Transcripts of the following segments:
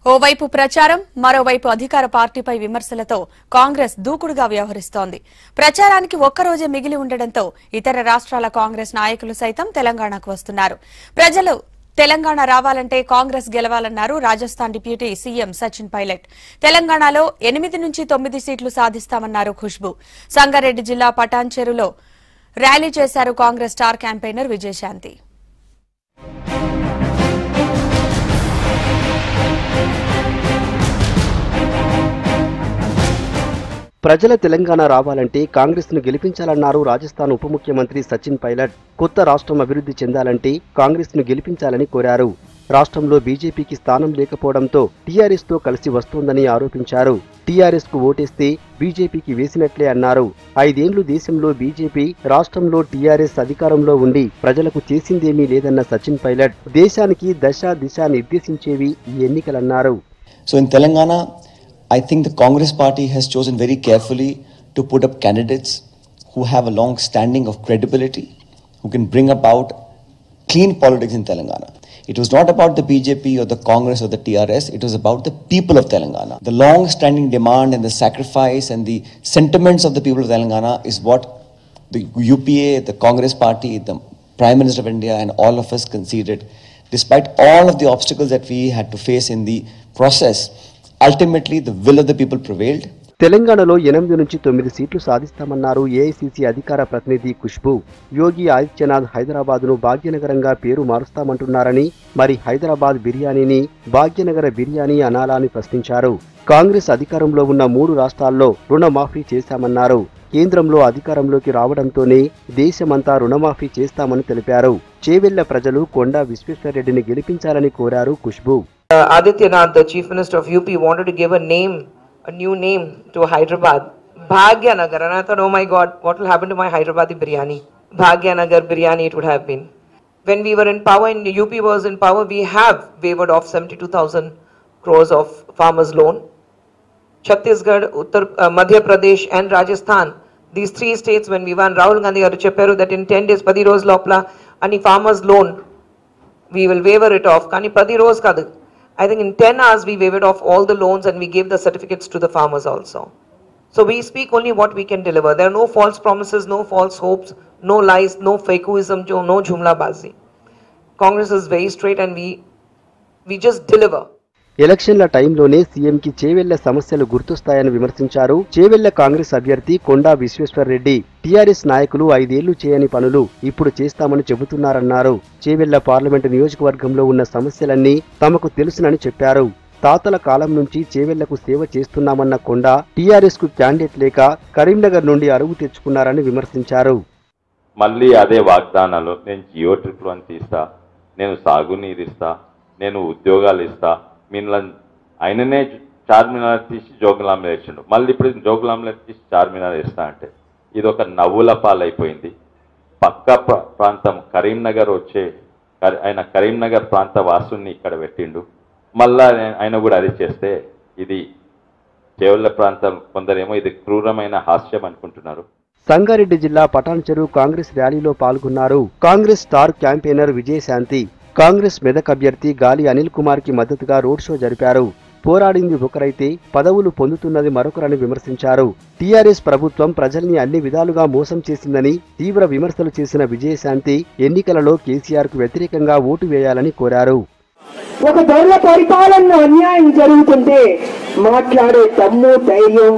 ఓవైపు ప్రచారం మరోవైపు అధికార పార్టీపై విమర్శలతో కాంగ్రెస్ దూకుడుగా వ్యవహరిస్తోంది. ప్రచారానికి ఒక్కరోజే మిగిలి ఉండడంతో ఇతర రాష్ట్రాల కాంగ్రెస్ నాయకులు సైతం తెలంగాణకు వస్తున్నారు. ప్రజలు తెలంగాణ రావాలంటే కాంగ్రెస్ గెలవాలన్నారు రాజస్థాన్ డిప్యూటీ సీఎం సచిన్ పైలట్. తెలంగాణలో 8 నుంచి 9 సీట్లు సాధిస్తామన్నారు ఖుష్బూ. సంగారెడ్డి జిల్లా పటాన్చెరులో ర్యాలీ చేశారు కాంగ్రెస్ స్టార్ క్యాంపెయినర్ విజయశాంతి. ప్రజల తెలంగాణ రావాలంటే కాంగ్రెస్ ను గెలిపించాలన్నారు రాజస్థాన్ ఉప ముఖ్యమంత్రి సచిన్ పైలట్. కొత్త రాష్ట్రం అభివృద్ధి చెందాలంటే కాంగ్రెస్ ను గెలిపించాలని కోరారు. రాష్ట్రంలో బీజేపీకి స్థానం లేకపోవడంతో టీఆర్ఎస్ తో కలిసి వస్తోందని ఆరోపించారు. టీఆర్ఎస్ కు ఓటేస్తే బీజేపీకి వేసినట్లే అన్నారు. 5 ఏళ్లు దేశంలో బీజేపీ, రాష్ట్రంలో టీఆర్ఎస్ అధికారంలో ఉండి ప్రజలకు చేసిందేమీ లేదన్న సచిన్ పైలట్ దేశానికి దశ దిశ నిర్దేశించేవి ఈ ఎన్నికలన్నారు. So in Telangana, I think the Congress party has chosen very carefully to put up candidates who have a long standing of credibility, who can bring about clean politics in Telangana. It was not about the BJP or the Congress or the TRS, it was about the people of Telangana. The long standing demand and the sacrifice and the sentiments of the people of Telangana is what the UPA, the Congress party, the Prime Minister of India and all of us conceded. Despite all of the obstacles that we had to face in the process, ultimately the will of the people prevailed. తెలంగాణలో 8 నుంచి 9 సీట్లు సాధిస్తామన్నారు AICC అధికార ప్రతినిధి ఖుష్బూ. యోగి ఆదిత్యనాథ్ హైదరాబాద్ను భాగ్యనగరంగా పేరు మారుస్తామంటున్నారని, మరి హైదరాబాద్ బిర్యానీని భాగ్యనగర బిర్యానీ అనాలా అని ప్రశ్నించారు. కాంగ్రెస్ అధికారంలో ఉన్న 3 రాష్ట్రాల్లో రుణమాఫీ చేశామన్నారు. కేంద్రంలో అధికారంలోకి రావడంతోనే దేశమంతా రుణమాఫీ చేస్తామని తెలిపారు. చేవెళ్ల ప్రజలు కొండా విశ్వేశ్వరరెడ్డిని గెలిపించాలని కోరారు Khushbu. Adityanath, the Chief Minister of UP, wanted to give a new name to Hyderabad, Bhagyanagar, and I thought, oh my God, what will happen to my Hyderabadi biryani? Bhagyanagar biryani it would have been. When we were in power, and UP was in power, we have waived off 72,000 crores of farmers' loan. Chhattisgarh, Madhya Pradesh and Rajasthan, these 3 states, when we won, Rahul Gandhi garu chepparu that in 10 days, 10 రోజుల లోపల ani farmers' loan, we will waiver it off. Kani 10 రోజులు కాదు. I think in 10 hours we waived off all the loans and we gave the certificates to the farmers also. So we speak only what we can deliver. There are no false promises, no false hopes, no lies, no fakeism, no jumla bazi. Congress is very straight and we just deliver. ఎలక్షన్ల టైంలోనే సీఎంకి చేవెళ్ల సమస్యలు గుర్తొస్తాయని విమర్శించారు. చేవెళ్ల కాంగ్రెస్ అభ్యర్థి కొండా Vishweshwar Reddy TRS నాయకులు 5 ఏళ్లు చేయని పనులు ఇప్పుడు చేస్తామని చెబుతున్నారన్నారు. చేవెళ్ల పార్లమెంటు నియోజకవర్గంలో ఉన్న సమస్యలన్నీ తమకు తెలుసునని చెప్పారు. తాతల కాలం నుంచి చేవెళ్లకు సేవ చేస్తున్నామన్న కొండా టీఆర్ఎస్ కు క్యాండిడేట్ లేక కరీంనగర్ నుండి అరువు తెచ్చుకున్నారని విమర్శించారు. మళ్ళీ అదే వాగ్దానాలు, నేను జియో ట్రిప్లు అని తీస్తా, నేను సాగునీరు ఇస్తా, నేను ఉద్యోగాలు ఇస్తా, ఆయననే చార్మినార్ తీసి జోగులాంలో వేసిండు. మళ్ళీ ఇప్పుడు జోగులాంలో తీసి చార్మినార్ వేస్తా అంటే ఇది ఒక నవ్వుల పాలైపోయింది. పక్క ప్రాంతం కరీంనగర్ ఆయన కరీంనగర్ ప్రాంత వాసుని ఇక్కడ పెట్టిండు. మళ్ళా ఆయన కూడా అది చేస్తే ఇది చేవెళ్ల ప్రాంతం కొందరేమో ఇది క్రూరమైన హాస్యం అనుకుంటున్నారు. సంగారెడ్డి జిల్లా పటాన్చెరు కాంగ్రెస్ ర్యాలీలో పాల్గొన్నారు కాంగ్రెస్ స్టార్ క్యాంపెయినర్ విజయశాంతి. కాంగ్రెస్ మెదక్ అభ్యర్థి గాలి అనిల్ కుమార్ కి మద్దతుగా రోడ్ షో జరిపారు. పోరాడింది ఒకరైతే పదవులు పొందుతున్నది మరొకరని విమర్శించారు. టీఆర్ఎస్ ప్రభుత్వం ప్రజల్ని అన్ని విధాలుగా మోసం చేసిందని తీవ్ర విమర్శలు చేసిన విజయశాంతి ఎన్నికలలో కేసీఆర్ కు వ్యతిరేకంగా ఓటు వేయాలని కోరారు. ఒక దొరల పరిపాలనలో అన్యాయం జరుగుతుంటే మాట్లాడే దమ్ము ధైర్యం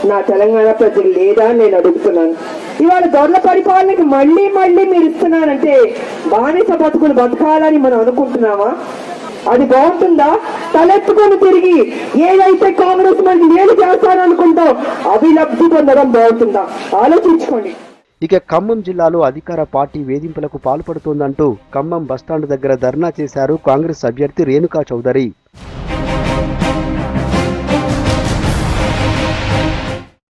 నా తెలంగాణ ప్రజలు లేదా నేను అడుగుతున్నాను. ఇవాళ దొరల పరిపాలనకి మళ్ళీ మీరు ఇస్తున్నానంటే బానిస బతుకులు బతకాలని మనం అనుకుంటున్నామా? అది బాగుంటుందా? తలెత్తుకొని తిరిగి ఏదైతే కాంగ్రెస్ మనకి ఏది చేస్తారనుకుంటాం అభిలబ్ధి పొందడం బాగుంటుందా? ఆలోచించుకోండి. ఇక ఖమ్మం జిల్లాలో అధికార పార్టీ వేధింపులకు పాల్పడుతోందంటూ ఖమ్మం బస్టాండ్ దగ్గర ధర్నా చేశారు కాంగ్రెస్ అభ్యర్థి రేణుకా చౌదరి.